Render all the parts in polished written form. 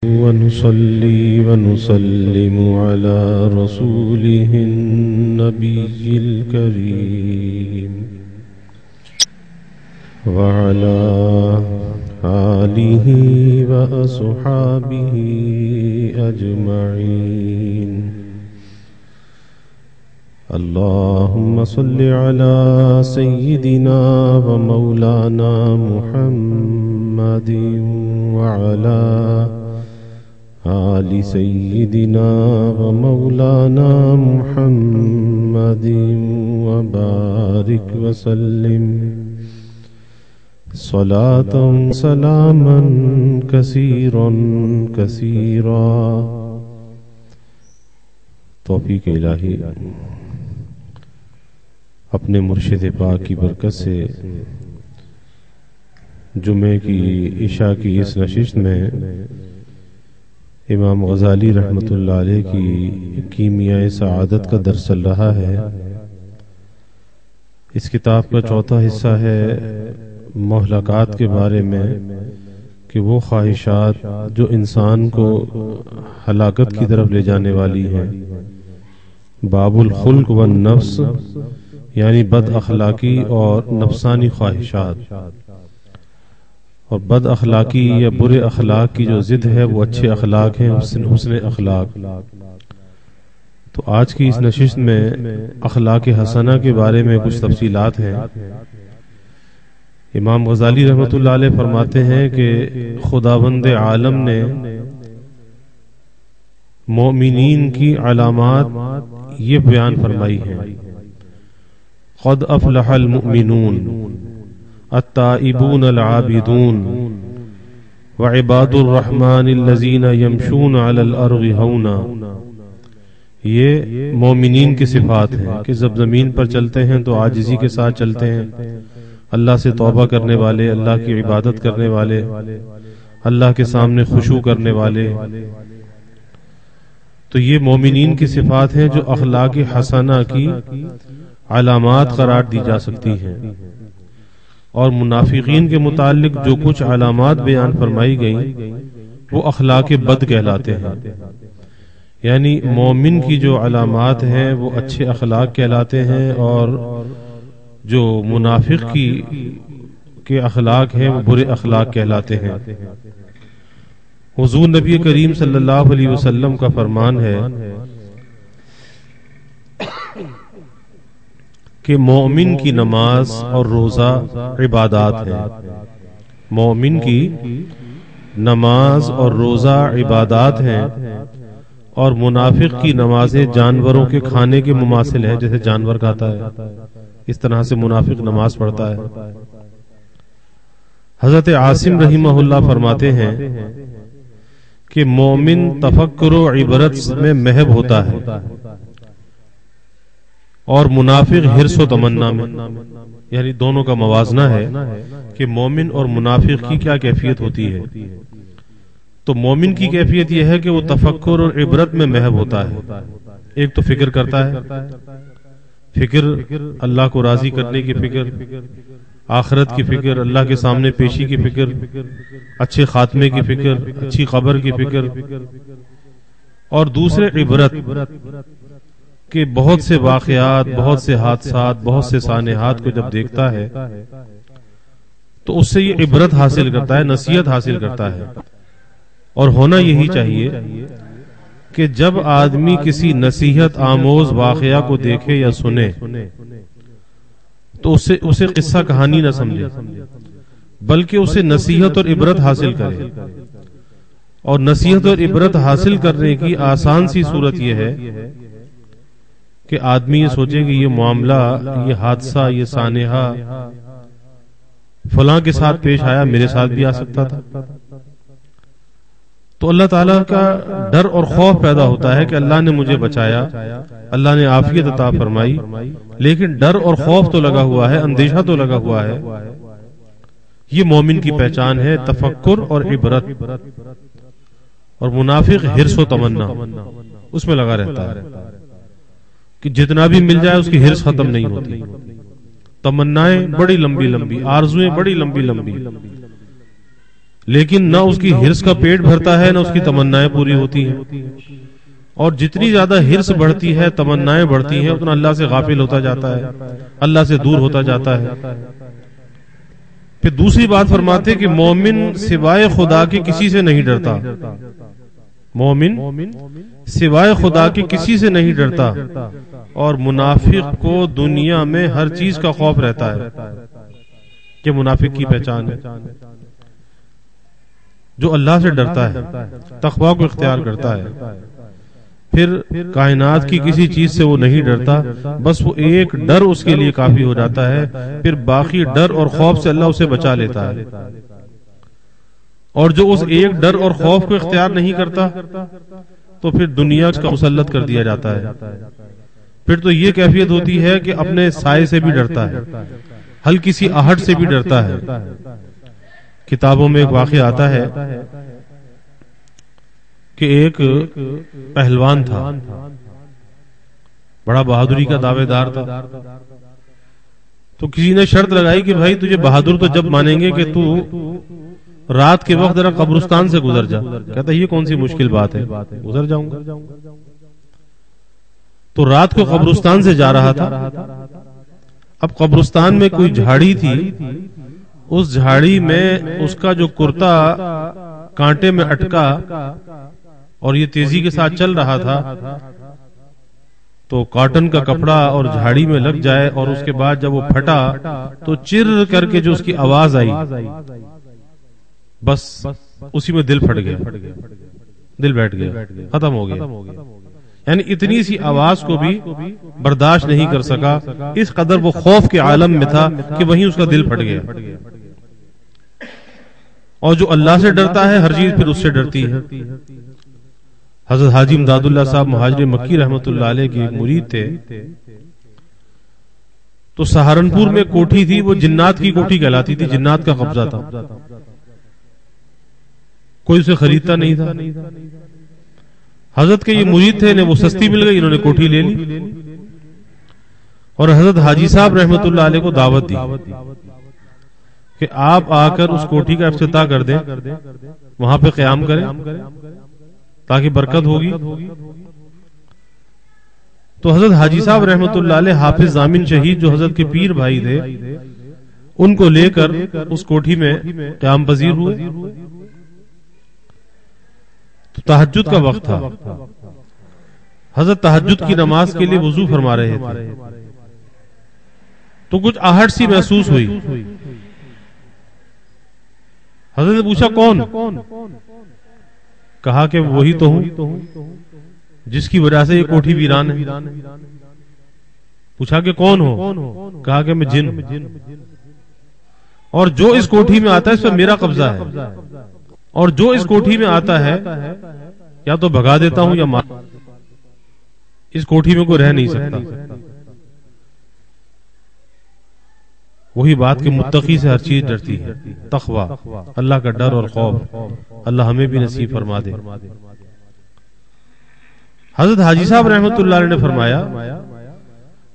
ونصلي ونسلم على رسوله النبي الكريم وعلى آله وأصحابه أجمعين. اللهم صل على سيدنا ومولانا محمد وعلى آل سيدنا ومولانا محمد وبارك وسلم صلاة سلاما كثيرا كثيرا. توفیق الہی اپنے مرشد پاک کی برکت سے جمعے کی عشاء کی اس نشست میں امام غزالی رحمۃ اللہ علیہ کی کیمیائے سعادت کا درس چل رہا ہے. اس کتاب کا چوتھا حصہ ہے مہلکات کے بارے میں کہ وہ خواہشات جو انسان کو ہلاکت کی طرف لے جانے والی ہیں. باب الخلق والنفس یعنی بد اخلاقی اور نفسانی خواہشات، اور بد اخلاقی یا برے اخلاق کی جو ضد ہے وہ اچھے اخلاق ہیں، حسن اخلاق. تو آج کی اس نشست میں اخلاق حسنہ کے بارے میں کچھ تفصیلات ہیں. امام غزالی رحمۃ اللہ علیہ فرماتے ہیں کہ خداوند عالم نے مومنین کی علامات یہ بیان فرمائی ہیں: قد افلح المؤمنون التائبون العابدون وعباد الرحمن الذین یمشون علی الارض ہونا. یہ مومنین کی صفات ہیں کہ جب زمین پر چلتے ہیں تو عاجزی کے ساتھ چلتے ہیں، اللہ سے توبہ کرنے والے، اللہ کی عبادت کرنے والے، اللہ کے سامنے خشوع کرنے والے. تو یہ مومنین کی صفات ہیں جو اخلاق حسنہ کی علامات قرار دی جا سکتی ہیں. اور منافقین کے متعلق جو کچھ علامات بیان فرمائی گئیں وہ اخلاق بد کہلاتے ہیں. یعنی مومن کی جو علامات ہیں وہ اچھے اخلاق کہلاتے ہیں، اور جو منافق کے اخلاق ہیں وہ برے اخلاق کہلاتے ہیں. حضور نبی کریم صلی اللہ علیہ وسلم کا فرمان ہے کہ مومن کی نماز اور روزہ عبادات ہیں. مومن کی نماز اور روزہ عبادات ہیں، اور منافق کی نمازیں جانوروں کے کھانے کے مماثل ہیں، جیسے جانور کھاتا ہے اس طرح سے منافق نماز پڑھتا ہے. حضرت عاصم رحمہ اللہ فرماتے ہیں کہ مومن تفکر و عبرت میں محب ہوتا ہے، اور منافق حرص و تمنا میں. یعنی دونوں کا موازنہ ہے کہ مومن اور منافق کی کیا کیفیت ہوتی ہے. تو مومن کی کیفیت یہ ہے کہ وہ تفکر اور عبرت میں محب ہوتا ہے. ایک تو فکر کرتا ہے، فکر اللہ کو راضی کرنے کی فکر، آخرت کی فکر، اللہ کے سامنے پیشی کی فکر، اچھے خاتمے کی فکر، اچھی قبر کی فکر. اور دوسرے عبرت کہ بہت سے واقعات، بہت سے حادثات، بہت سے سانحات کو جب دیکھتا ہے تو اس سے یہ عبرت حاصل کرتا ہے، نصیحت حاصل کرتا ہے. اور ہونا یہی چاہیے کہ جب آدمی کسی نصیحت آموز واقعہ کو دیکھے یا سنے تو اسے قصہ کہانی نہ سمجھے، بلکہ اسے نصیحت اور عبرت حاصل کرے. اور نصیحت اور عبرت حاصل کرنے کی آسان سی صورت یہ ہے کہ آدمی یہ سوچے کہ یہ معاملہ، یہ حادثہ، یہ سانحہ فلاں کے ساتھ پیش آیا، میرے ساتھ بھی آ سکتا تھا. تو اللہ تعالیٰ کا ڈر اور خوف پیدا ہوتا ہے کہ اللہ نے مجھے بچایا، اللہ نے عافیت عطا فرمائی، لیکن ڈر اور خوف تو لگا ہوا ہے، اندیشہ تو لگا ہوا ہے. یہ مومن کی پہچان ہے، تفکر اور عبرت. اور منافق حرص و تمنا، اس میں لگا رہتا ہے کہ جتنا بھی مل جائے اس کی حرص ختم نہیں ہوتی. تمنائیں بڑی لمبی لمبی، آرزویں بڑی لمبی لمبی. لیکن نہ اس کی ہرس کا پیٹ بھرتا ہے، نہ اس کی تمنائیں پوری ہوتی ہیں، اور جتنی زیادہ ہرس بڑھتی ہے، تمنائیں بڑھتی ہیں، اتنا اللہ سے غافل ہوتا جاتا ہے، اللہ سے دور ہوتا جاتا ہے۔ پھر دوسری بات فرماتے کہ مومن سوائے خدا کے کسی سے نہیں ڈرتا، مومن سوائے خدا کے کسی سے نہیں ڈرتا، اور منافق کو دنیا میں ہر چیز کا خوف رہتا ہے۔ کہ منافق کی پہچان ہے جو اللہ سے ڈرتا ہے، تقوی کو اختیار کرتا ہے، پھر کائنات کی کسی چیز سے وہ نہیں ڈرتا، بس وہ ایک ڈر اس کے لیے کافی ہو جاتا ہے، پھر باقی ڈر اور خوف سے اللہ اسے بچا لیتا ہے۔ اور جو اس ایک ڈر اور خوف کو اختیار نہیں کرتا تو پھر دنیا کا مسلط کر دیا جاتا ہے۔ پھر تو یہ کیفیت ہوتی ہے کہ اپنے سائے سے بھی ڈرتا ہے، ہلکی سی آہٹ سے بھی ڈرتا ہے۔ کتابوں میں ایک واقعہ آتا ہے کہ ایک پہلوان تھا، بڑا بہادری کا دعوے دار تھا، تو کسی نے شرط لگائی کہ بھائی تجھے بہادر تو جب مانیں گے کہ تو رات کے وقت ذرا قبرستان سے گزر جا۔ کہتا یہ کون سی مشکل بات ہے، گزر جاؤں گا۔ تو رات کو قبرستان سے جا رہا تھا، اب قبرستان میں کوئی جھاڑی تھی، اس جھاڑی میں اس کا جو کرتا کانٹے میں اٹکا اور یہ تیزی کے ساتھ چل رہا تھا، تو کاٹن کا کپڑا اور جھاڑی میں لگ جائے اور اس کے بعد جب وہ پھٹا تو چر کر کے جو اس کی آواز آئی، بس اسی میں دل پھٹ گیا، دل بیٹھ گیا، ختم ہو گیا۔ یعنی اتنی سی آواز کو بھی برداشت نہیں کر سکا، اس قدر وہ خوف کے عالم میں تھا کہ وہیں اس کا دل پھٹ گیا۔ اور جو اللہ سے ڈرتا ہے ہر چیز پھر اس سے ڈرتی ہے۔ حضرت حاجی امداد اللہ صاحب مہاجر مکی رحمت اللہ علیہ کے مرید تھے، تو سہارنپور میں کوٹھی تھی، وہ جنات کی کوٹھی کہلاتی تھی، جنات کا قبضہ تھا، کوئی اسے خریدتا نہیں تھا۔ حضرت کے یہ مرید تھے، انہیں وہ سستی مل گئی، انہوں نے کوٹھی لے لی اور حضرت حاجی صاحب رحمت اللہ علیہ کو دعوت دی کہ آپ آ کر اس کوٹھی کا افتتاح کر دیں، وہاں پہ قیام کریں تاکہ برکت ہوگی۔ تو حضرت حاجی صاحب رحمت اللہ علیہ حافظ ضامن شہید جو حضرت کے پیر بھائی تھے، ان کو لے کر اس کوٹھی میں قیام پذیر ہوئے۔ تو تہجد کا وقت تھا، حضرت تہجد کی نماز کے لیے وضو فرما رہے تھے، تو کچھ آہٹ سی محسوس ہوئی۔ حضرت نے پوچھا کون؟ کہا کہ وہی تو ہوں جس کی وجہ سے یہ کوٹھی ویران ہے۔ پوچھا کہ کون ہو؟ کہا کہ میں جن ہوں، اور جو اس کوٹھی میں آتا ہے اس پر میرا قبضہ ہے، اور جو اس کوٹھی میں آتا ہے یا تو بھگا دیتا ہوں یا مار، اس کوٹھی میں کوئی رہ نہیں سکتا۔ وہی بات کہ متقی سے ہر چیز ڈرتی ہے، تقوی، اللہ کا ڈر اور خوف، اللہ ہمیں بھی نصیب فرما دے۔ حضرت حاجی صاحب رحمت اللہ علیہ نے فرمایا،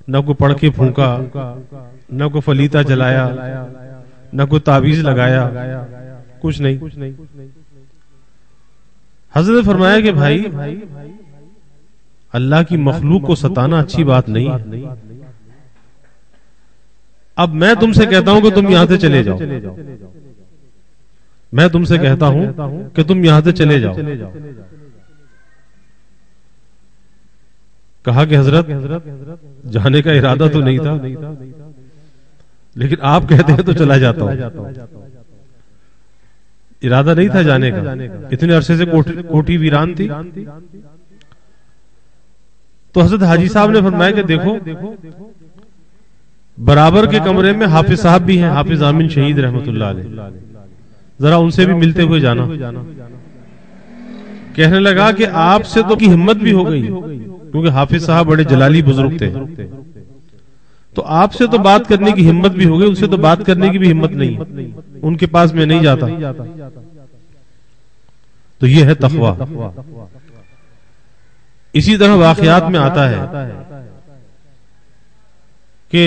نہ کوئی پڑھ کے پھونکا، نہ کوئی فلیتا جلایا، نہ کوئی تعویذ لگایا، کچھ نہیں۔ حضرت نے فرمایا کہ بھائی اللہ کی مخلوق کو ستانا اچھی بات نہیں ہے، اب میں تم سے کہتا ہوں کہ تم یہاں سے چلے جاؤ، میں تم سے کہتا ہوں کہ تم یہاں سے چلے جاؤ۔ کہا کہ حضرت جانے کا ارادہ تو نہیں تھا، لیکن آپ کہتے ہیں تو چلا جاتا ہوں۔ ارادہ نہیں تھا جانے کا، اتنے عرصے سے کوٹھی ویران تھی۔ تو حضرت حاجی صاحب نے فرمایا کہ دیکھو برابر کے کمرے میں حافظ صاحب بھی ہیں، حافظ ضامن شہید رحمت اللہ علیہ، ذرا ان سے بھی ملتے ہوئے جانا۔ کہنے لگا کہ آپ سے تو کی ہمت بھی ہو گئی، کیونکہ حافظ صاحب بڑے جلالی بزرگ تھے، تو آپ سے تو بات کرنے کی ہمت بھی ہو گئی، ان سے تو بات کرنے کی بھی ہمت نہیں، ان کے پاس میں نہیں جاتا۔ تو یہ ہے تقوی۔ اسی طرح واقعات میں آتا ہے کہ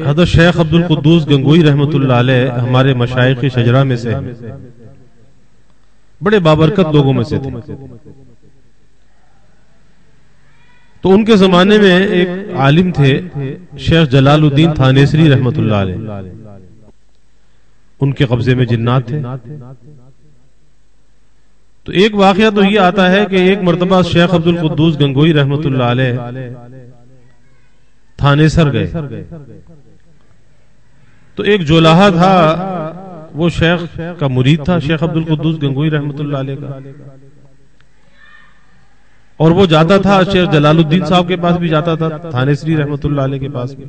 حضرت شیخ عبد القدوس گنگوئی رحمت اللہ علیہ ہمارے مشائخ شجرہ میں سے، بڑے بابرکت لوگوں میں سے تھے. تو ان کے زمانے میں ایک عالم تھے شیخ جلال الدین تھانیسری رحمت اللہ علیہ. ان کے قبضے میں جنات تھے. تو ایک واقعہ تو یہ آتا ہے کہ ایک مرتبہ شیخ عبد القدوس گنگوئی رحمت اللہ علیہ تھانیسر گئے. تو ایک جولاہا تھا، وہ شیخ کا مرید تھا، شیخ عبد القدوس گنگوئی رحمت اللہ علیہ کا، اور وہ جاتا تھا شیخ جلال الدین صاحب کے پاس بھی جاتا تھا، تھانیسری رحمت اللہ علیہ کے پاس بھی.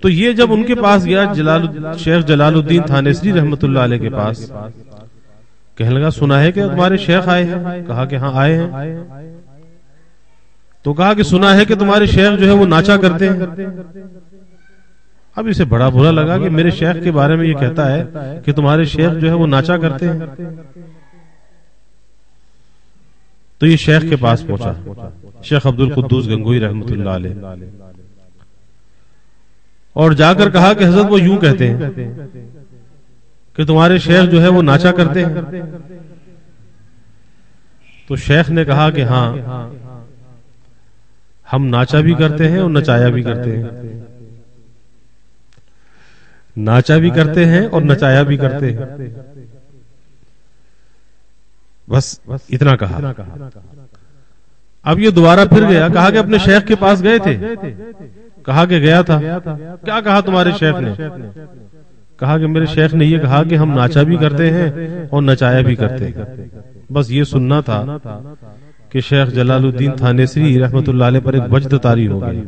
تو یہ جب ان کے پاس گیا شیخ جلال الدین تھانیسری رحمت اللہ علیہ کے پاس، کہنے لگا سنا ہے کہ تمہارے شیخ آئے ہیں؟ کہا کہ ہاں آئے ہیں. تو کہا کہ سنا ہے کہ تمہارے شیخ جو ہے وہ ناچا کرتے ہیں. اب اسے بڑا برا لگا کہ میرے شیخ کے بارے میں یہ کہتا ہے کہ تمہارے شیخ جو ہے وہ ناچا کرتے ہیں. تو یہ شیخ کے پاس پہنچا، شیخ عبد القدوس گنگوئی رحمت اللہ علیہ، اور جا کر کہا کہ حضرت وہ یوں کہتے ہیں کہ تمہارے شیخ جو ہے وہ ناچا کرتے ہیں. تو شیخ نے کہا کہ ہاں، ہم ناچا بھی کرتے ہیں اور نچایا بھی کرتے ہیں. ناچا بھی کرتے ہیں اور نچایا بھی کرتے ہیں. بس اتنا کہا. اب یہ دوبارہ پھر گیا، کہا کہ اپنے شیخ کے پاس گئے تھے؟ کہا کہ گیا تھا. کیا کہا تمہارے شیخ نے؟ کہا کہ میرے شیخ نے یہ کہا کہ ہم ناچا بھی کرتے ہیں اور نچایا بھی کرتے ہیں. بس یہ سننا تھا کہ شیخ جلال الدین تھانیسری رحمت اللہ علیہ پر ایک وجد طاری ہو گئی.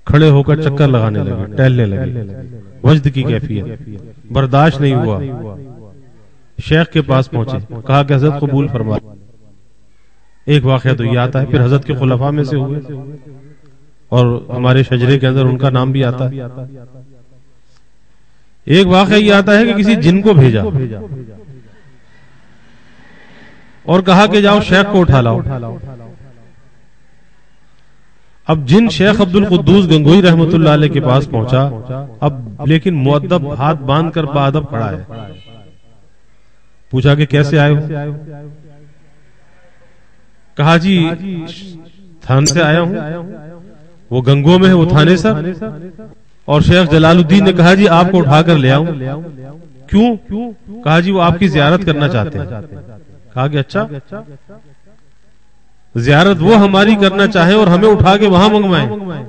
کھڑے ہو کر چکر لگانے لگے، ٹہلنے لگے. وجد کی کیفیت برداشت نہیں ہوا، شیخ کے پاس پہنچے، کہا کہ حضرت قبول فرما. ایک واقعہ تو یہ آتا ہے، پھر حضرت کے خلفاء میں سے ہوئے، اور ہمارے شجرے کے اندر ان کا نام بھی آتا ہے. ایک واقعہ یہ آتا ہے کہ کسی جن کو بھیجا اور کہا کہ جاؤ شیخ کو اٹھا لاؤ. اب جن شیخ عبد القدوس گنگوئی رحمت اللہ علیہ کے پاس پہنچا، اب لیکن مؤدب ہاتھ باندھ کر باادب کھڑا ہے. پوچھا کہ کیسے آئے ہو؟ کہا جی تھانے سے آیا ہوں. وہ گنگو میں ہے، وہ تھانے سر. اور شیخ جلال الدین نے کہا جی آپ کو اٹھا کر لے آؤں. کیوں؟ کہا جی وہ آپ کی زیارت کرنا چاہتے ہیں. کہا کہ اچھا، زیارت وہ ہماری کرنا چاہے اور ہمیں اٹھا کے وہاں منگوائیں.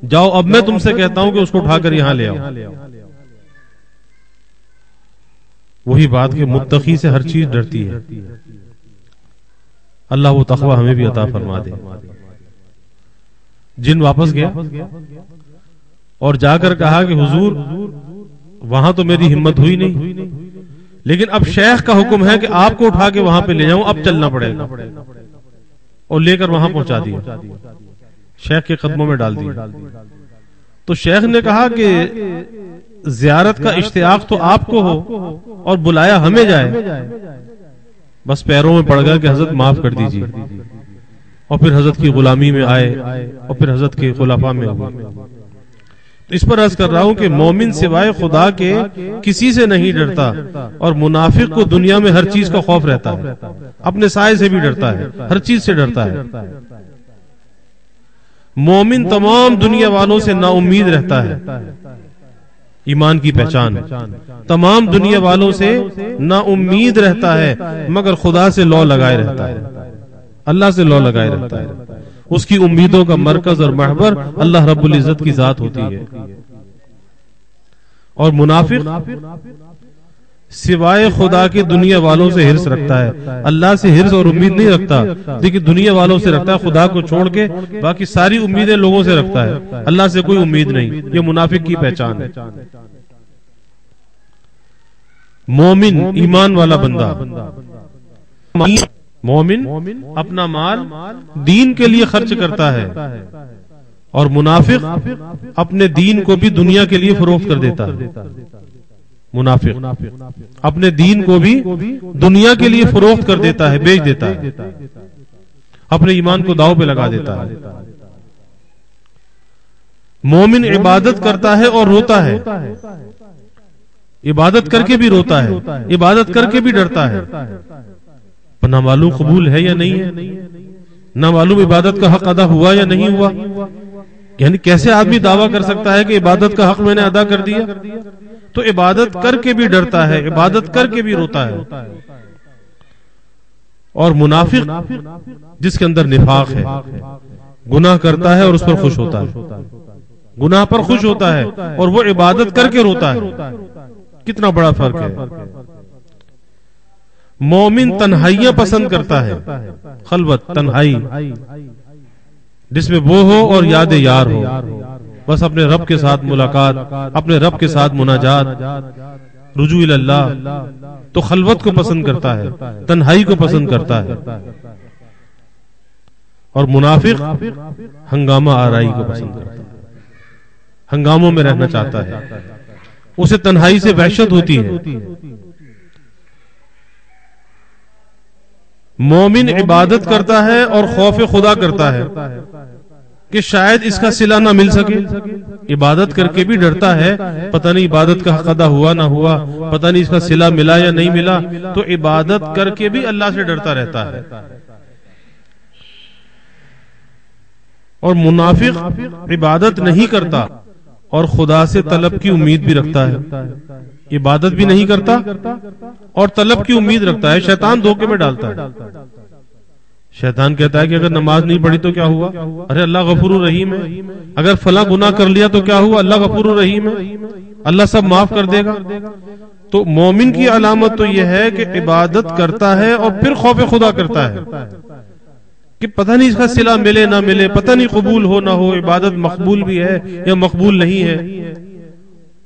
جاؤ اب میں تم سے کہتا ہوں کہ اس کو اٹھا کر یہاں لے آؤ. وہی بات کہ متقی سے ہر چیز ڈرتی ہے. اللہ وہ تقوی ہمیں بھی عطا فرما دے. جن واپس گیا اور جا کر کہا کہ حضور وہاں تو میری ہمت ہوئی نہیں، لیکن اب شیخ کا حکم ہے کہ آپ کو اٹھا کے وہاں پہ لے جاؤں، اب چلنا پڑے گا. اور لے کر وہاں پہنچا دیا، شیخ کے قدموں میں ڈال دیا. تو شیخ نے کہا کہ زیارت کا اشتیاق تو آپ کو ہو اور بلایا ہمیں جائے. بس پیروں میں پڑ گیا کہ حضرت معاف کر دیجیے. اور پھر حضرت کی غلامی میں آئے اور پھر حضرت کے خلفاء میں ہوئے. تو اس پر عرض کر رہا ہوں کہ مومن سوائے خدا کے کسی سے نہیں ڈرتا، اور منافق کو دنیا میں ہر چیز کا خوف رہتا ہے. اپنے سائے سے بھی ڈرتا ہے، ہر چیز سے ڈرتا ہے. مومن تمام دنیا والوں سے نا امید رہتا ہے. ایمان کی پہچان تمام دنیا والوں سے نا امید رہتا ہے، مگر خدا سے لو لگائے رہتا ہے، اللہ سے لو لگائے رہتا ہے. اس کی امیدوں کا مرکز اور محور اللہ رب العزت کی ذات ہوتی ہے. اور منافق سوائے خدا کے دنیا والوں سے ہرس رکھتا ہے، اللہ سے ہرس اور امید نہیں رکھتا. دیکھیں دنیا والوں سے رکھتا ہے، خدا کو چھوڑ کے باقی ساری امیدیں لوگوں سے رکھتا ہے، اللہ سے کوئی امید نہیں. یہ منافق کی پہچان ہے. مومن ایمان والا بندہ، مومن اپنا مال دین کے لیے خرچ کرتا ہے، اور منافق اپنے دین کو بھی دنیا کے لیے فروخت کر دیتا ہے. منافق اپنے دین کو بھی دنیا کے لیے فروخت کر دیتا ہے، بیچ دیتا ہے، اپنے ایمان کو داؤ پہ لگا دیتا ہے. مومن عبادت کرتا ہے اور روتا ہے. عبادت کر کے بھی روتا ہے، عبادت کر کے بھی ڈرتا ہے، پر نہ معلوم قبول ہے یا نہیں ہے، نہ معلوم عبادت کا حق ادا ہوا یا نہیں ہوا. یعنی کیسے آدمی دعویٰ کر سکتا ہے کہ عبادت کا حق میں نے ادا کر دیا؟ تو عبادت کر کے بھی ڈرتا ہے، عبادت کر کے بھی روتا ہے. اور منافق جس کے اندر نفاق ہے، گناہ کرتا ہے اور اس پر خوش ہوتا ہے، گناہ پر خوش ہوتا ہے اور وہ عبادت کر کے روتا ہے. کتنا بڑا فرق ہے. مومن تنہائیاں پسند کرتا ہے، خلوت، تنہائی، جس میں وہ ہو اور یاد یار ہو، بس اپنے رب کے ساتھ ملاقات، اپنے رب کے ساتھ مناجات، رجوع اللہ. تو خلوت کو پسند کرتا ہے، تنہائی کو پسند کرتا ہے. اور منافق ہنگامہ آرائی کو پسند کرتا ہے، ہنگاموں میں رہنا چاہتا ہے، اسے تنہائی سے وحشت ہوتی ہے. مومن عبادت کرتا ہے اور خوف خدا کرتا ہے کہ شاید اس کا صلہ نہ مل سکے. عبادت کر کے بھی ڈرتا ہے، پتہ نہیں عبادت کا حق ادا ہوا نہ ہوا، پتہ نہیں اس کا صلہ ملا یا نہیں ملا. تو عبادت کر کے بھی اللہ سے ڈرتا رہتا ہے. اور منافق عبادت نہیں کرتا اور خدا سے طلب کی امید بھی رکھتا ہے. عبادت بھی نہیں کرتا اور طلب کی امید رکھتا ہے. شیطان دھوکے میں ڈالتا ہے. شیطان کہتا ہے کہ اگر نماز نہیں پڑھی تو کیا ہوا؟ ارے اللہ غفور الرحیم ہے. اگر فلاں گناہ کر لیا تو کیا ہوا؟ اللہ غفور الرحیم ہے، اللہ سب معاف کر دے گا. تو مومن کی علامت تو یہ ہے کہ عبادت کرتا ہے اور پھر خوف خدا کرتا ہے کہ پتہ نہیں اس کا صلہ ملے نہ ملے، پتہ نہیں قبول ہو نہ ہو، عبادت مقبول بھی ہے یا مقبول نہیں ہے.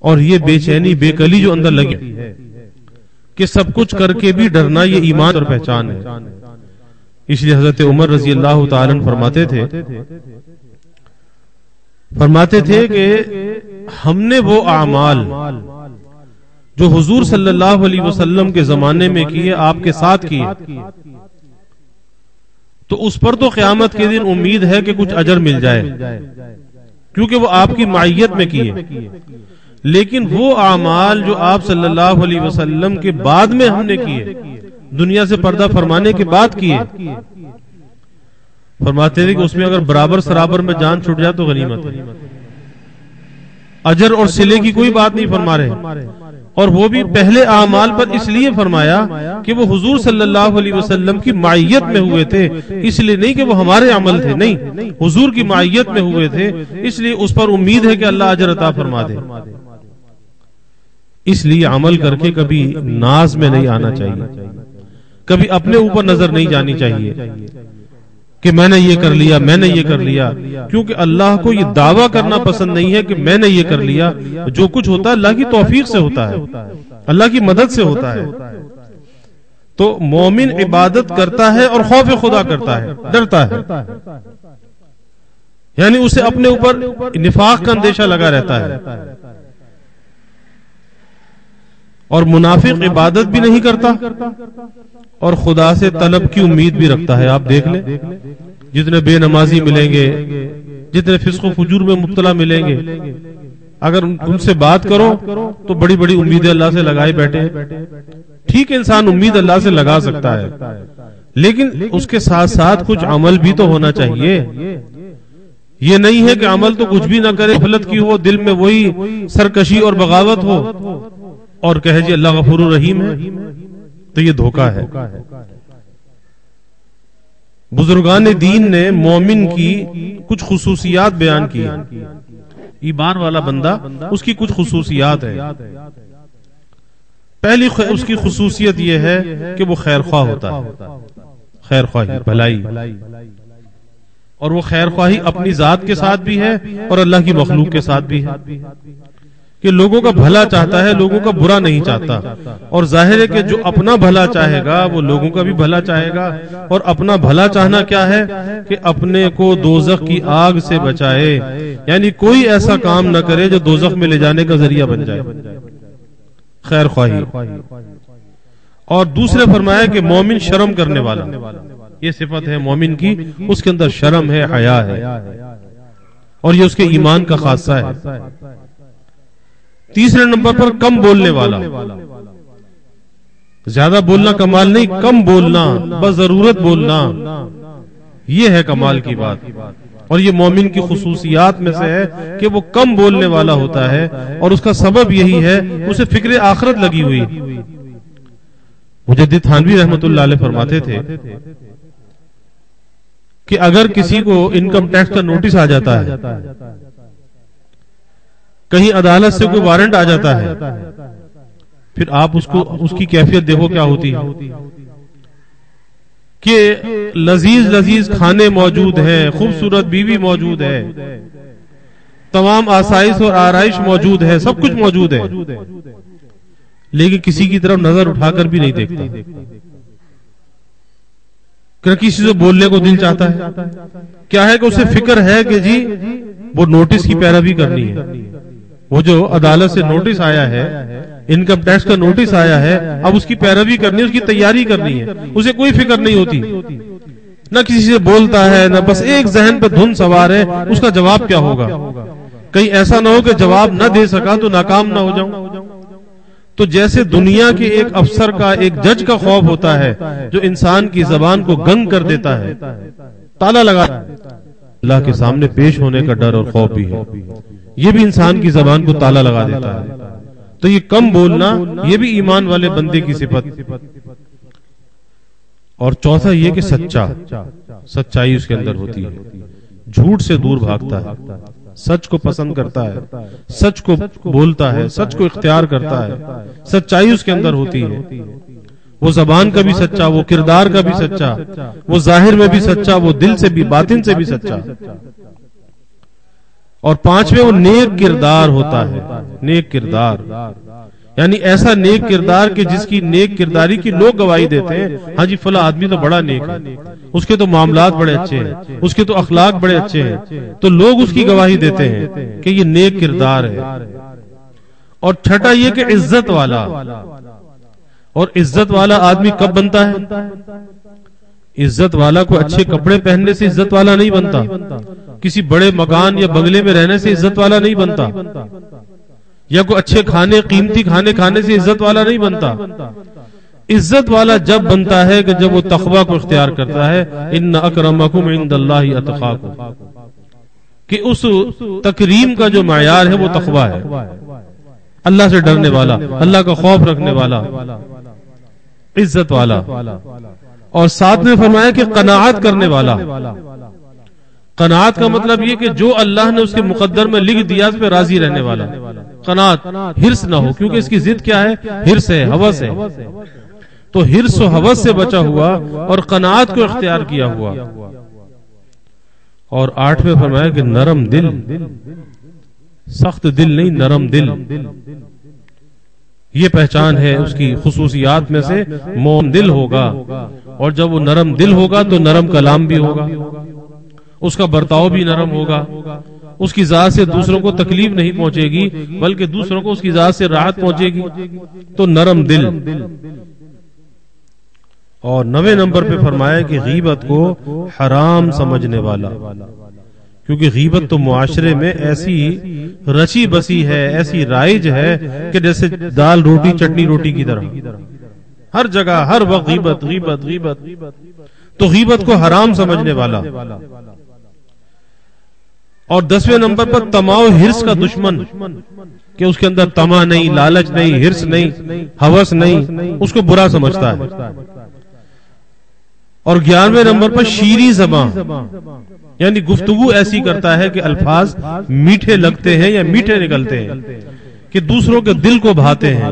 اور یہ بے چینی، بے کلی جو اندر لگی کہ سب کچھ کر کے بھی ڈرنا، یہ ایمان اور پہچان ہے. اس لیے حضرت عمر رضی اللہ تعالی عنہ فرماتے تھے کہ ہم نے وہ اعمال جو حضور صلی اللہ علیہ وسلم کے زمانے میں کیے، آپ کے ساتھ کیے، تو اس پر تو قیامت کے دن امید ہے کہ کچھ اجر مل جائے، کیونکہ وہ آپ کی معیت میں کیے. لیکن وہ اعمال جو آپ صلی اللہ علیہ وسلم کے بعد میں ہم نے کیے، دنیا سے پردہ فرمانے کے بعد کیے، فرماتے تھے کہ اس میں اگر برابر سرابر میں جان چھوٹ جائے تو غنیمت ہے. اجر اور صلے کی کوئی بات نہیں فرما رہے. اور وہ بھی پہلے اعمال پر اس لیے فرمایا کہ وہ حضور صلی اللہ علیہ وسلم کی معیت میں ہوئے تھے، اس لیے نہیں کہ وہ ہمارے عمل تھے، نہیں، حضور کی معیت میں ہوئے تھے، اس لیے اس پر امید ہے کہ اللہ اجر عطا فرما دے. اس لیے عمل کر کے کبھی ناز میں نہیں آنا چاہیے، کبھی اپنے اوپر نظر نہیں جانی چاہیے کہ میں نے یہ کر لیا، میں نے یہ کر لیا. کیونکہ اللہ کو یہ دعویٰ کرنا پسند نہیں ہے کہ میں نے یہ کر لیا. جو کچھ ہوتا ہے اللہ کی توفیق سے ہوتا ہے، اللہ کی مدد سے ہوتا ہے. تو مومن عبادت کرتا ہے اور خوف خدا کرتا ہے، ڈرتا ہے. یعنی اسے اپنے اوپر نفاق کا اندیشہ لگا رہتا ہے. اور منافق عبادت بھی نہیں کرتا اور خدا سے طلب کی امید بھی رکھتا ہے. آپ دیکھ لیں جتنے بے نمازی ملیں گے، جتنے فسق و فجور میں مبتلا ملیں گے، اگر ان سے بات کرو تو بڑی بڑی امیدیں اللہ سے لگائے بیٹھے. ٹھیک ہے، انسان امید اللہ سے لگا سکتا ہے، لیکن اس کے ساتھ ساتھ کچھ عمل بھی تو ہونا چاہیے. یہ نہیں ہے کہ عمل تو کچھ بھی نہ کرے، غفلت کی ہو، دل میں وہی سرکشی اور بغاوت ہو اور کہے جی اللہ غفور الرحیم ہے، تو یہ دھوکہ ہے. بزرگان دین نے مومن کی کچھ خصوصیات بیان کی. ایمان والا بندہ، اس کی کچھ خصوصیات ہے. پہلی اس کی خصوصیت یہ ہے کہ وہ خیر خواہ ہوتا ہے، خیر خواہی، بھلائی. اور وہ خیر خواہی اپنی ذات کے ساتھ بھی ہے اور اللہ کی مخلوق کے ساتھ بھی ہے کہ لوگوں کا بھلا چاہتا ہے، لوگوں کا برا نہیں چاہتا. اور ظاہر ہے کہ جو اپنا بھلا چاہے گا وہ لوگوں کا بھی بھلا چاہے گا. اور اپنا بھلا چاہنا کیا ہے کہ اپنے کو دوزخ کی آگ سے بچائے، یعنی کوئی ایسا کام نہ کرے جو دوزخ میں لے جانے کا ذریعہ بن جائے. خیر خواہی. اور دوسرے فرمایا کہ مومن شرم کرنے والا، یہ صفت ہے مومن کی، اس کے اندر شرم ہے، حیا ہے، اور یہ اس کے ایمان کا خاصہ ہے. تیسرے نمبر پر کم بولنے والا. زیادہ بولنا کمال نہیں، کم بولنا، بس ضرورت بولنا، یہ ہے کمال کی بات. اور یہ مومن کی خصوصیات میں سے ہے کہ وہ کم بولنے والا ہوتا ہے، اور اس کا سبب یہی ہے اسے فکر آخرت لگی ہوئی. مجدد تھانوی رحمت اللہ علیہ فرماتے تھے کہ اگر کسی کو انکم ٹیکس کا نوٹس آ جاتا ہے، کہیں عدالت سے کوئی وارنٹ آ جاتا ہے، پھر آپ اس کی کیفیت دیکھو کیا ہوتی ہے کہ لذیذ لذیذ کھانے موجود ہیں، خوبصورت بیوی موجود ہے، تمام آسائش اور آرائش موجود ہے، سب کچھ موجود ہے، لیکن کسی کی طرف نظر اٹھا کر بھی نہیں دیکھتا. کہ کسی سے بولنے کو دل چاہتا ہے، کیا ہے کہ اسے فکر ہے کہ جی وہ نوٹس کی پیروی کرنی ہے. وہ جو عدالت سے نوٹس آیا ہے، انکم ٹیکس کا نوٹس آیا ہے، اب اس کی پیروی کرنی ہے، اس کی تیاری کرنی ہے. اسے کوئی فکر نہیں ہوتی، نہ کسی سے بولتا ہے، نہ بس ایک ذہن پہ دھن سوار ہے اس کا جواب کیا ہوگا. کہیں ایسا نہ ہو کہ جواب نہ دے سکا تو ناکام نہ ہو جاؤں. تو جیسے دنیا کے ایک افسر کا، ایک جج کا خوف ہوتا ہے جو انسان کی زبان کو گنگ کر دیتا ہے، تالا لگا، اللہ کے سامنے پیش ہونے کا ڈر اور خوف بھی ہے، یہ بھی انسان کی زبان کو تالا لگا دیتا ہے. تو یہ کم بولنا یہ بھی ایمان والے بندے کی صفت. اور چوتھا یہ کہ سچائی اس کے اندر ہوتی ہے، جھوٹ سے دور بھاگتا ہے، سچ کو پسند کرتا ہے، سچ کو بولتا ہے، سچ کو اختیار کرتا ہے، سچائی اس کے اندر ہوتی ہے. وہ زبان کا بھی سچا، وہ کردار کا بھی سچا، وہ ظاہر میں بھی سچا، وہ دل سے بھی، باطن سے بھی سچا. اور پانچویں وہ نیک کردار ہوتا ہے. نیک کردار یعنی ایسا نیک کردار کہ جس کی نیک کرداری کی لوگ گواہی دیتے ہیں، ہاں جی فلاں آدمی تو بڑا نیک ہے، اس کے تو معاملات بڑے اچھے ہیں، اس کے تو اخلاق بڑے اچھے ہیں، تو لوگ اس کی گواہی دیتے ہیں کہ یہ نیک کردار ہے. اور چھٹا یہ کہ عزت والا. اور عزت والا آدمی کب بنتا ہے؟ عزت والا کوئی اچھے کپڑے پہننے سے عزت والا نہیں بنتا، کسی بڑے مکان یا بنگلے میں رہنے سے عزت والا نہیں بنتا، یا کوئی اچھے کھانے، قیمتی کھانے کھانے سے عزت والا نہیں بنتا. عزت والا جب بنتا ہے کہ جب وہ تقوی کو اختیار کرتا ہے، ان اکرمکم عند اللہ اتقاکم، کہ اس تکریم کا جو معیار ہے وہ تقوی ہے، اللہ سے ڈرنے والا، اللہ کا خوف رکھنے والا، عزت والا. اور ساتھ میں فرمایا کہ قناعت کرنے والا. قناعت کا مطلب یہ کہ جو اللہ نے اس کے مقدر میں لکھ دیا اس پہ راضی رہنے والا. قناعت، ہرس نہ ہو، کیونکہ اس کی ضد کیا ہے؟ ہرس ہے، ہوس ہے. تو ہرس و ہوس سے بچا ہوا اور قناعت کو اختیار کیا ہوا. اور آٹھویں فرمایا کہ نرم دل، سخت دل نہیں، نرم دل. یہ پہچان ہے اس کی خصوصیات میں سے، موم دل ہوگا. اور جب وہ نرم دل ہوگا تو نرم کلام بھی ہوگا، اس کا برتاؤ بھی نرم ہوگا، اس کی ذات سے دوسروں کو تکلیف نہیں پہنچے گی بلکہ دوسروں کو اس کی ذات سے راحت پہنچے گی. تو نرم دل. اور 9 نمبر پہ فرمایا کہ غیبت کو حرام سمجھنے والا، کیونکہ غیبت تو معاشرے میں ایسی رچی بسی ہے، ایسی رائج ہے کہ جیسے دال روٹی چٹنی روٹی کی طرح، ہر جگہ ہر وقت غیبت غیبت غیبت. تو غیبت کو حرام سمجھنے والا. اور 10ویں نمبر پر طمع و ہرس کا دشمن، کہ اس کے اندر طمع نہیں، لالچ نہیں، ہرس نہیں، ہوس نہیں، اس کو برا سمجھتا ہے. اور 11ویں نمبر پر شیریں زباں، یعنی گفتگو ایسی کرتا ہے کہ الفاظ میٹھے لگتے ہیں یا میٹھے نکلتے ہیں کہ دوسروں کے دل کو بھاتے ہیں،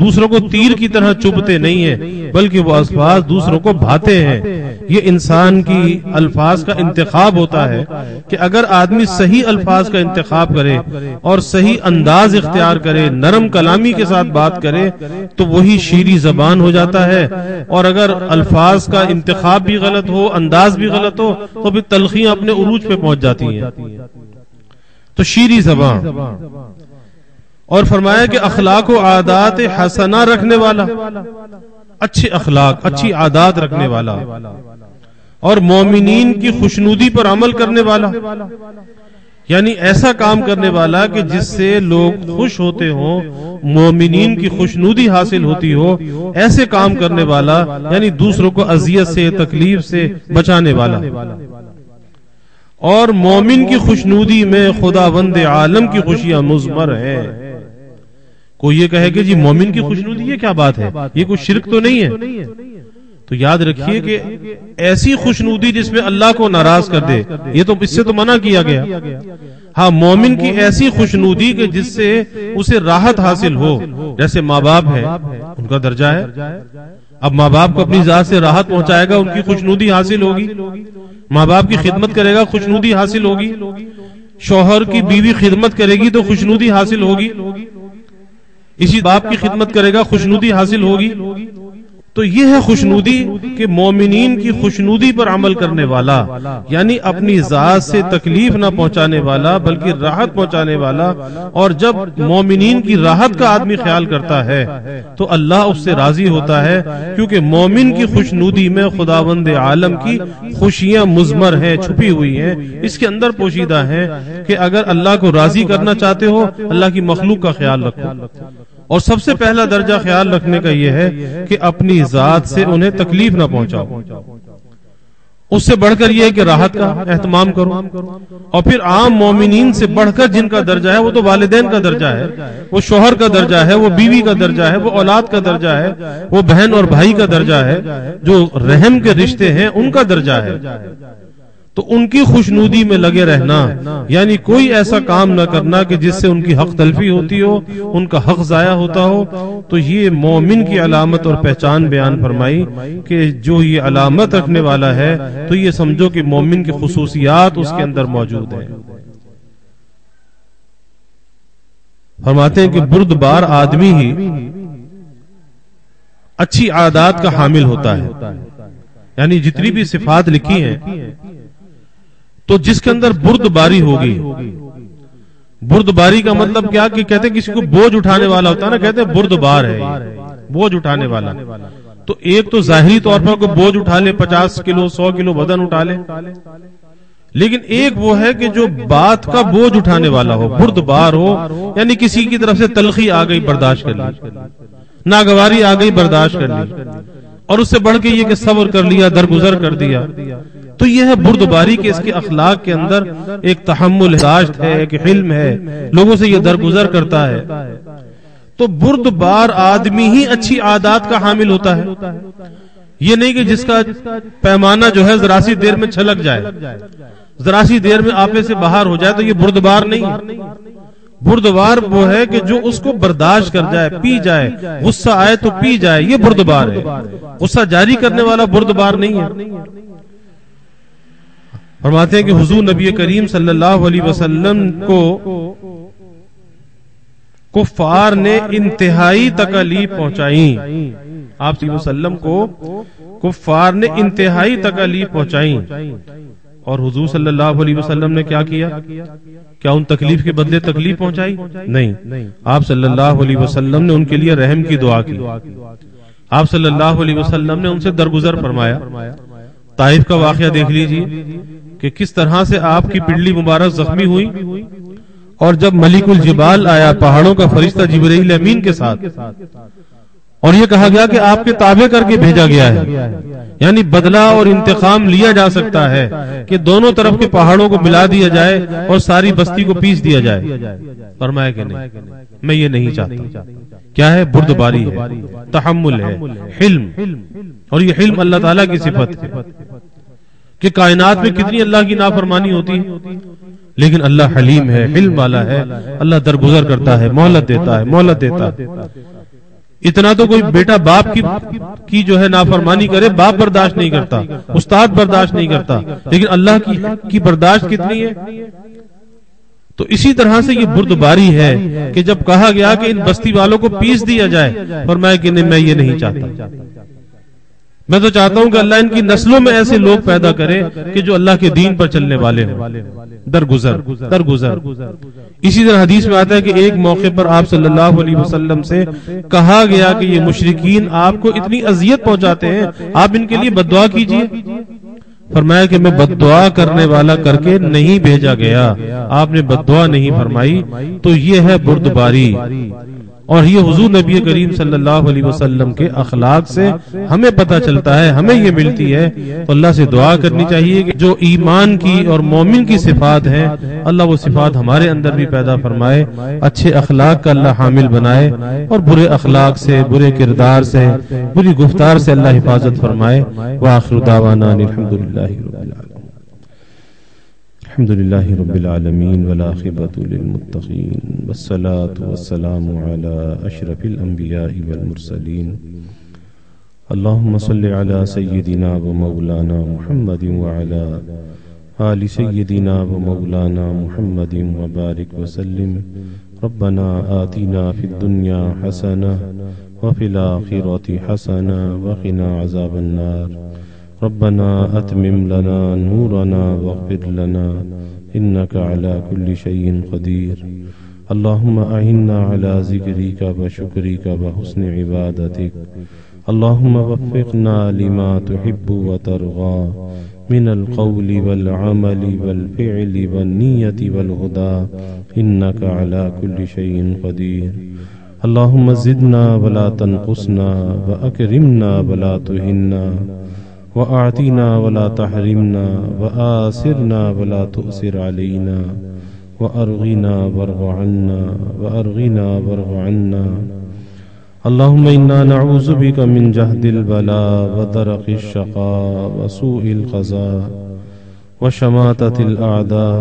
دوسروں کو تیر کی طرح چبھتے نہیں ہیں بلکہ وہ الفاظ دوسروں کو بھاتے ہیں. یہ انسان کی الفاظ کا انتخاب ہوتا ہے کہ اگر آدمی صحیح الفاظ کا انتخاب کرے اور صحیح انداز اختیار کرے، نرم کلامی کے ساتھ بات کرے تو وہی شیریں زبان ہو جاتا ہے. اور اگر الفاظ کا انتخاب بھی غلط ہو، انداز بھی غلط ہو تو پھر تلخیاں اپنے عروج پہ پہنچ جاتی ہیں. تو شیریں زبان. اور فرمایا کہ اخلاق و عادات حسنہ رکھنے والا، اچھے اخلاق، اچھی عادات رکھنے والا، اور مومنین کی خوشنودی پر عمل کرنے والا. یعنی ایسا کام کرنے والا کہ جس سے لوگ خوش ہوتے ہوں، مومنین کی خوشنودی حاصل ہوتی ہو، ایسے کام کرنے والا، یعنی دوسروں کو اذیت سے، تکلیف سے بچانے والا۔ اور مومن کی خوشنودی میں خداوند عالم کی خوشیاں مضمر ہے۔ کوئی یہ کہے کہ جی مومن کی خوشنودی، یہ کیا بات ہے، یہ کوئی شرک تو نہیں ہے؟ تو یاد رکھیے کہ ایسی خوشنودی جس میں اللہ کو ناراض کر دے، یہ تو اس سے تو منع کیا گیا۔ ہاں، مومن کی ایسی خوشنودی کہ جس سے اسے راحت حاصل ہو، جیسے ماں باپ ہے، ان کا درجہ ہے۔ اب ماں باپ کو اپنی ذات سے راحت پہنچائے گا، ان کی خوشنودی حاصل ہوگی۔ ماں باپ کی خدمت کرے گا، خوشنودی حاصل ہوگی۔ شوہر کی بیوی خدمت کرے گی تو خوشنودی حاصل ہوگی۔ اسی باپ کی خدمت کرے گا، خوشنودی حاصل ہوگی۔ تو یہ ہے خوشنودی کہ مومنین کی خوشنودی پر عمل کرنے والا، یعنی اپنی ذات سے تکلیف نہ پہنچانے والا بلکہ راحت پہنچانے والا۔ اور جب مومنین کی راحت کا آدمی خیال کرتا ہے تو اللہ اس سے راضی ہوتا ہے، کیونکہ مومن کی خوشنودی میں خداوند عالم کی خوشیاں مضمر ہیں، چھپی ہوئی ہیں، اس کے اندر پوشیدہ ہیں کہ اگر اللہ کو راضی کرنا چاہتے ہو، اللہ کی مخلوق کا خیال رکھو۔ اور سب سے پہلا درجہ خیال رکھنے کا یہ ہے کہ اپنی ذات سے انہیں تکلیف نہ پہنچاؤ۔ اس سے بڑھ کر یہ ہے کہ راحت کا اہتمام کرو۔ اور پھر عام مومنین سے بڑھ کر جن کا درجہ ہے وہ تو والدین کا درجہ ہے، وہ شوہر کا درجہ ہے، وہ بیوی کا درجہ ہے، وہ اولاد کا درجہ ہے، وہ بہن اور بھائی کا درجہ ہے، جو رحم کے رشتے ہیں ان کا درجہ ہے۔ تو ان کی خوشنودی میں لگے رہنا، یعنی کوئی ایسا کام نہ کرنا کہ جس سے ان کی حق تلفی ہوتی ہو، ان کا حق ضائع ہوتا ہو۔ تو یہ مومن کی علامت اور پہچان بیان فرمائی کہ جو یہ علامت رکھنے والا ہے تو یہ سمجھو کہ مومن کی خصوصیات اس کے اندر موجود ہیں۔ فرماتے ہیں کہ بردبار آدمی ہی اچھی عادات کا حامل ہوتا ہے، یعنی جتنی بھی صفات لکھی ہیں تو جس کے اندر بردباری ہوگی۔ بردباری کا مطلب کیا کہ کہتے ہیں کسی کو بوجھ اٹھانے والا ہوتا ہے نا، کہتے ہیں بردبار ہے، بوجھ اٹھانے والا۔ تو ایک تو ظاہری طور پر کوئی بوجھ اٹھا لے، 50 کلو 100 کلو وزن اٹھا لے، لیکن ایک وہ ہے کہ جو بات کا بوجھ اٹھانے والا ہو، بردبار ہو، یعنی کسی کی طرف سے تلخی آ گئی برداشت کر لی، ناگواری آ گئی برداشت کر لی، اور اس سے بڑھ کے یہ کہ صبر کر لیا، درگزر کر دیا۔ تو یہ ہے بردباری کہ اس کے اخلاق کے اندر ایک تحمل داشت ہے، ایک حلم ہے، لوگوں سے یہ درگزر کرتا ہے۔ تو بردبار آدمی ہی اچھی عادات کا حامل ہوتا ہے۔ یہ نہیں کہ جس کا پیمانہ جو ہے ذرا سی دیر میں چھلک جائے، ذرا سی دیر میں آپے سے باہر ہو جائے، تو یہ بردبار نہیں ہے۔ بردبار وہ ہے کہ جو اس کو برداشت کر جائے، پی جائے، غصہ آئے تو پی جائے، یہ بردبار ہے۔ غصہ جاری کرنے والا بردبار نہیں ہے۔ فرماتے ہیں کہ حضور نبی کریم صلی اللہ علیہ وسلم کو کفار نے انتہائی تکالیف پہنچائیں، آپ صلی اللہ علیہ وسلم کو کفار نے انتہائی تکالیف پہنچائیں، اور حضور صلی اللہ علیہ وسلم نے کیا کیا؟ کیا ان تکلیف کے بدلے تکلیف پہنچائی؟ نہیں، آپ صلی اللہ علیہ وسلم نے ان کے لیے رحم کی دعا کی، آپ صلی اللہ علیہ وسلم نے ان سے درگزر فرمایا۔ طائف کا واقعہ دیکھ لیجئے کہ کس طرح سے آپ کی پنڈلی مبارک زخمی ہوئی، اور جب ملک الجبال آیا، پہاڑوں کا فرشتہ جبرائیل امین کے ساتھ، اور یہ کہا گیا کہ آپ کے تابع کر کے بھیجا گیا ہے، یعنی بدلہ اور انتقام لیا جا سکتا ہے کہ دونوں طرف کے پہاڑوں کو ملا دیا جائے اور ساری بستی کو پیس دیا جائے۔ فرمایا کہ نہیں، میں یہ نہیں چاہتا۔ کیا ہے؟ بردباری ہے، تحمل ہے، حلم، اور یہ حلم اللہ تعالیٰ کی صفت ہے کہ کائنات میں کتنی اللہ کی نافرمانی ہوتی ہے، لیکن اللہ حلیم ہے، حلم والا ہے، اللہ درگزر کرتا ہے، مہلت دیتا ہے، مہلت دیتا ہے۔ اتنا تو کوئی بیٹا باپ کی جو ہے نافرمانی کرے، باپ برداشت نہیں کرتا، استاد برداشت نہیں کرتا، لیکن اللہ کی برداشت کتنی ہے۔ تو اسی طرح سے یہ بردباری ہے کہ جب کہا گیا کہ ان بستی والوں کو پیس دیا جائے، فرمایا کہ نہیں، میں یہ نہیں چاہتا، میں تو چاہتا ہوں کہ اللہ ان کی نسلوں میں ایسے لوگ پیدا کرے کہ جو اللہ کے دین پر چلنے والے ہوں، درگزر۔ اسی طرح حدیث میں آتا ہے کہ ایک موقع پر آپ صلی اللہ علیہ وسلم سے کہا گیا کہ یہ مشرکین آپ کو اتنی اذیت پہنچاتے ہیں، آپ ان کے لیے بد دعا کیجئے۔ فرمایا کہ میں بد دعا کرنے والا کر کے نہیں بھیجا گیا، آپ نے بد دعا نہیں فرمائی، تو یہ ہے بردباری، اور یہ حضور نبی کریم صلی اللہ علیہ وسلم کے اخلاق سے ہمیں پتہ چلتا ہے، ہمیں یہ ملتی ہے۔ تو اللہ سے دعا کرنی چاہیے کہ جو ایمان کی اور مومن کی صفات ہیں اللہ وہ صفات ہمارے اندر بھی پیدا فرمائے، اچھے اخلاق کا اللہ حامل بنائے، اور برے اخلاق سے، برے کردار سے، بری گفتار سے اللہ حفاظت فرمائے۔ وآخر دعوانا الحمدللہ رب العالمین، الحمد للہ رب العالمین والعاقبۃ للمتقین والصلاة والسلام علی اشرف الانبیاء والمرسلین اللہم صل علی سیدنا و مولانا محمد وعلی آل سیدنا و مولانا محمد وبارک وسلم ربنا آتنا فی الدنیا حسنہ وفی الآخرۃ حسنہ وقنا عذاب النار ربنا اتمم لنا نورنا واغفر لنا انك على كل شيء قدير اللهم اعنا على ذكرك وشكرك وحسن عبادتك اللهم وفقنا لما تحب وترضى من القول والعمل والفعل والنية والهدى انك على كل شيء قدير اللهم زدنا ولا تنقصنا واكرمنا ولا تهنا وأعطنا ولا تحرمنا وآسرنا ولا تؤسر علينا وأرغنا وارغ عنا وأرغنا وارغ عنا اللهم إنا نعوذ بك من جهد البلاء ودرق الشقاء وسوء القضاء وشماتة الأعداء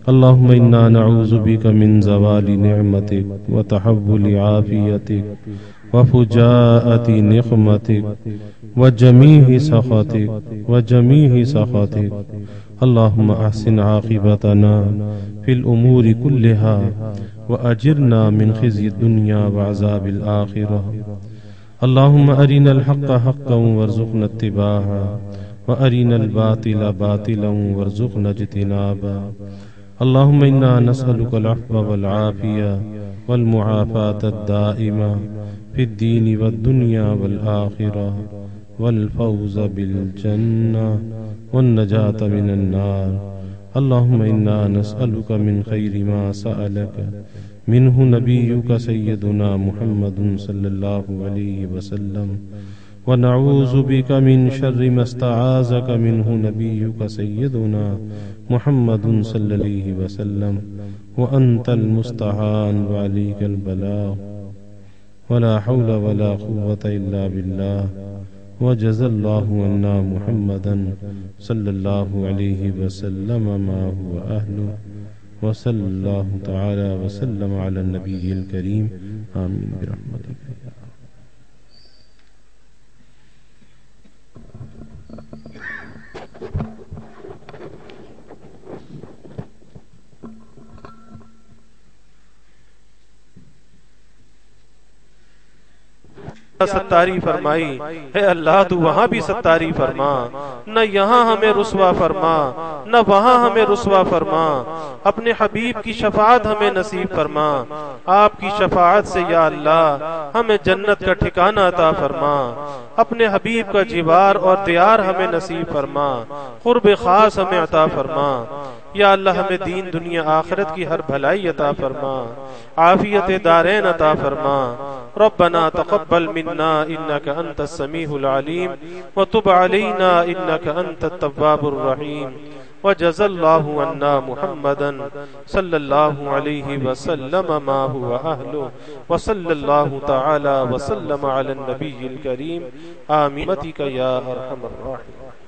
اللهم إنا نعوذ بك من زوال نعمتك وتحول عافيتك وفجاءة نقمتك وجميع سخطك اللهم احسن عاقبتنا في الأمور كلها وأجرنا من خزي الدنيا وعذاب الآخرة اللهم أرنا الحق حقا وارزقنا اتباعه وأرنا الباطل باطلا وارزقنا اجتنابه اللهم إنا نسألك العفو والعافية والمعافاة الدائمة في الدين والدنيا والآخرة والفوز بالجنة والنجاة من النار اللهم إنا نسألك من خير ما سألك منه نبيك سيدنا محمد صلى الله عليه وسلم ونعوذ بك من شر ما استعاذك منه نبيك سيدنا محمد صلى الله عليه وسلم وأنت المستعان وعليك البلاغ ولا حول ولا قوة إلا بالله وجزى الله عنا محمدا صلى الله عليه وسلم ما هو أهله وصلى الله تعالى وسلم على النبي الكريم آمين برحمتك يا رب. ستاری فرمائی اے اللہ تو وہاں بھی ستاری فرما، نہ یہاں ہمیں رسوا فرما نہ وہاں ہمیں رسوا فرما، اپنے حبیب کی شفاعت ہمیں نصیب فرما، آپ کی شفاعت سے یا اللہ ہمیں جنت کا ٹھکانہ عطا فرما، اپنے حبیب کا جوار اور دیار ہمیں نصیب فرما، قرب خاص ہمیں عطا فرما، یا اللہ ہمیں دین دنیا آخرت کی ہر بھلائی عطا فرما، عافیت دارین عطا فرما، ربنا تقبل منا انك انت السميع العليم وتب علينا انك انت التواب الرحيم وجزى الله عنا محمدا صلى الله عليه وسلم ما هو اهله وصلى الله تعالى وسلم على النبي الكريم آمين يا ارحم الراحمين.